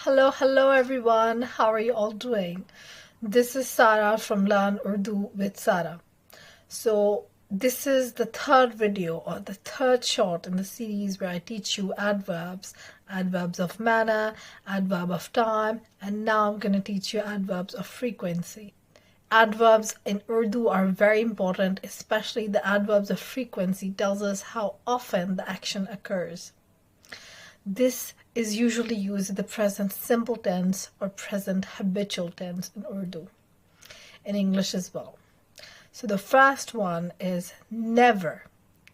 Hello everyone. How are you all doing? This is Sarah from Learn Urdu with Sarah. So, this is the third video or the third short in the series where I teach you adverbs, adverbs of manner, adverb of time, and now I'm going to teach you adverbs of frequency. Adverbs in Urdu are very important, especially the adverbs of frequency tells us how often the action occurs. This is usually used in the present simple tense or present habitual tense in Urdu, in English as well. So the first one is never,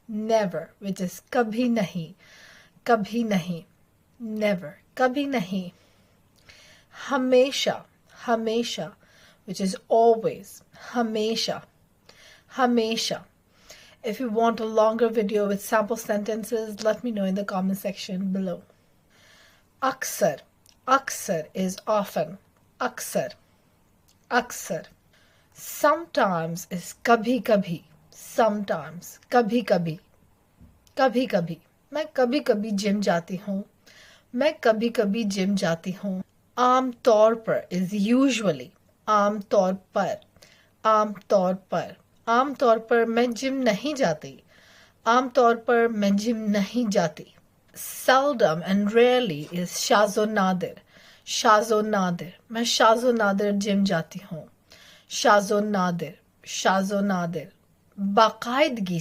which is kabhi nahi, never, kabhi nahi. Hamesha, which is always, hamesha. If you want a longer video with sample sentences, let me know in the comment section below. Aksar is often, aksar. Sometimes is kabhi, sometimes, kabhi. मैं कभी gym जाती हूँ. आमतौर पर is usually, आमतौर पर मैं gym नहीं जाती. Seldom and rarely is shazo nadir. मैं shazo nadir जिम जाती हूँ. शाज़ो नादिर. बाकायदगी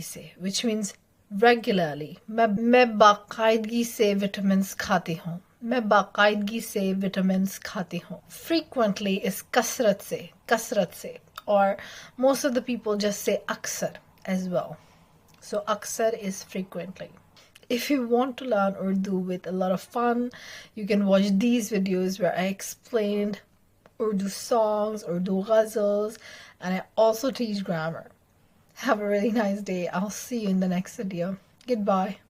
से which means regularly. मैं बाकायदगी से vitamins खाती हूँ. Frequently is कसरत से, or most of the people just say aksar as well. So aksar is frequently. If you want to learn Urdu with a lot of fun, you can watch these videos where I explained Urdu songs, Urdu ghazals, and I also teach grammar. Have a really nice day. I'll see you in the next video. Goodbye.